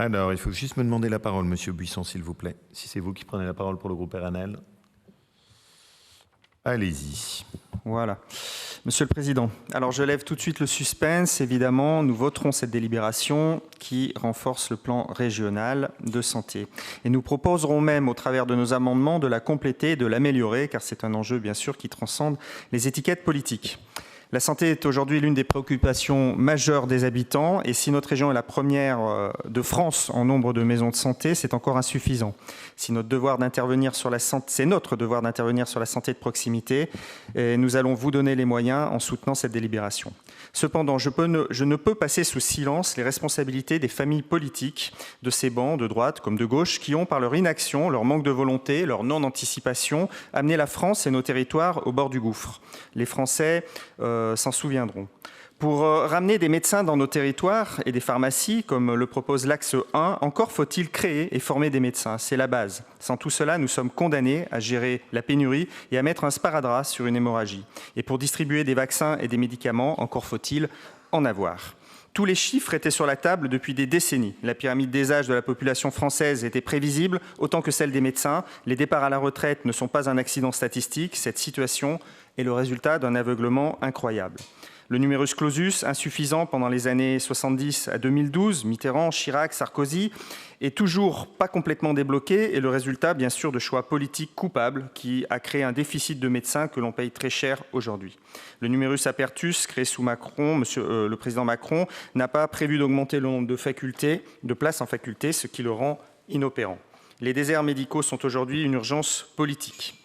Alors, il faut juste me demander la parole, Monsieur Buisson, s'il vous plaît. Si c'est vous qui prenez la parole pour le groupe RNL. Allez-y. Voilà. Monsieur le Président, alors je lève tout de suite le suspense. Évidemment, nous voterons cette délibération qui renforce le plan régional de santé. Et nous proposerons même, au travers de nos amendements, de la compléter et de l'améliorer, car c'est un enjeu, bien sûr, qui transcende les étiquettes politiques. La santé est aujourd'hui l'une des préoccupations majeures des habitants et si notre région est la première de France en nombre de maisons de santé, c'est encore insuffisant. Si notre devoir d'intervenir sur la santé, c'est notre devoir d'intervenir sur la santé de proximité et nous allons vous donner les moyens en soutenant cette délibération. Cependant, je ne peux passer sous silence les responsabilités des familles politiques de ces bancs, de droite comme de gauche, qui ont, par leur inaction, leur manque de volonté, leur non-anticipation, amené la France et nos territoires au bord du gouffre. Les Français s'en souviendront. Pour ramener des médecins dans nos territoires et des pharmacies, comme le propose l'axe 1, encore faut-il créer et former des médecins. C'est la base. Sans tout cela, nous sommes condamnés à gérer la pénurie et à mettre un sparadrap sur une hémorragie. Et pour distribuer des vaccins et des médicaments, encore faut-il en avoir. Tous les chiffres étaient sur la table depuis des décennies. La pyramide des âges de la population française était prévisible, autant que celle des médecins. Les départs à la retraite ne sont pas un accident statistique. Cette situation est le résultat d'un aveuglement incroyable. Le numerus clausus, insuffisant pendant les années 70 à 2012, Mitterrand, Chirac, Sarkozy, est toujours pas complètement débloqué et le résultat, bien sûr, de choix politiques coupables qui a créé un déficit de médecins que l'on paye très cher aujourd'hui. Le numerus apertus, créé sous Macron, le président Macron, n'a pas prévu d'augmenter le nombre de places en faculté, ce qui le rend inopérant. Les déserts médicaux sont aujourd'hui une urgence politique.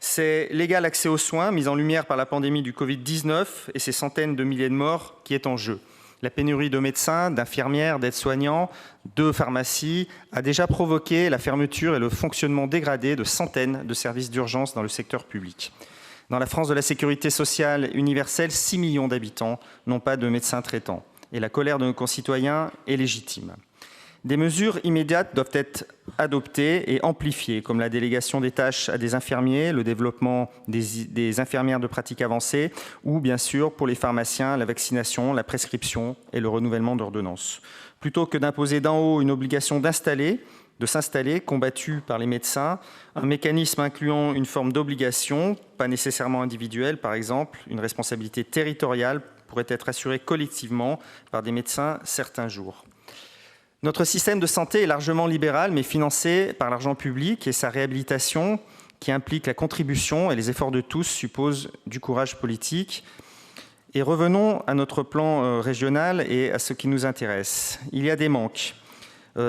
C'est l'égal accès aux soins, mis en lumière par la pandémie du Covid-19 et ses centaines de milliers de morts, qui est en jeu. La pénurie de médecins, d'infirmières, d'aides-soignants, de pharmacies a déjà provoqué la fermeture et le fonctionnement dégradé de centaines de services d'urgence dans le secteur public. Dans la France de la sécurité sociale universelle, 6 millions d'habitants n'ont pas de médecin traitant. Et la colère de nos concitoyens est légitime. Des mesures immédiates doivent être adoptées et amplifiées, comme la délégation des tâches à des infirmiers, le développement des infirmières de pratique avancée ou, bien sûr, pour les pharmaciens, la vaccination, la prescription et le renouvellement d'ordonnances. Plutôt que d'imposer d'en haut une obligation de s'installer, combattue par les médecins, un mécanisme incluant une forme d'obligation, pas nécessairement individuelle, par exemple, une responsabilité territoriale pourrait être assurée collectivement par des médecins certains jours. Notre système de santé est largement libéral, mais financé par l'argent public et sa réhabilitation, qui implique la contribution et les efforts de tous, suppose du courage politique. Et revenons à notre plan régional et à ce qui nous intéresse. Il y a des manques.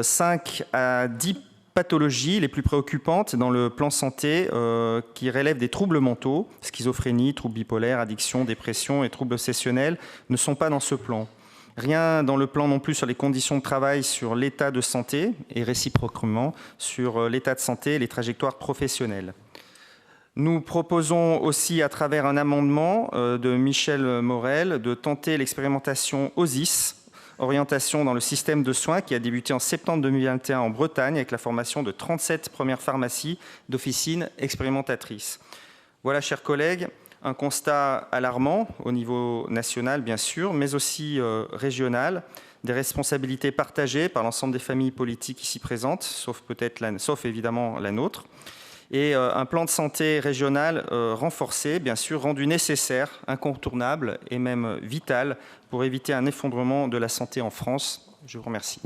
5 à 10 pathologies les plus préoccupantes dans le plan santé qui relèvent des troubles mentaux, schizophrénie, troubles bipolaires, addiction, dépression et troubles obsessionnels, ne sont pas dans ce plan. Rien dans le plan non plus sur les conditions de travail, sur l'état de santé et réciproquement sur l'état de santé et les trajectoires professionnelles. Nous proposons aussi, à travers un amendement de Michel Morel, de tenter l'expérimentation OSIS, orientation dans le système de soins, qui a débuté en septembre 2021 en Bretagne avec la formation de 37 premières pharmacies d'officines expérimentatrices. Voilà, chers collègues, un constat alarmant au niveau national, bien sûr, mais aussi régional, des responsabilités partagées par l'ensemble des familles politiques ici présentes, sauf évidemment la nôtre, et un plan de santé régional renforcé, bien sûr, rendu nécessaire, incontournable et même vital pour éviter un effondrement de la santé en France. Je vous remercie.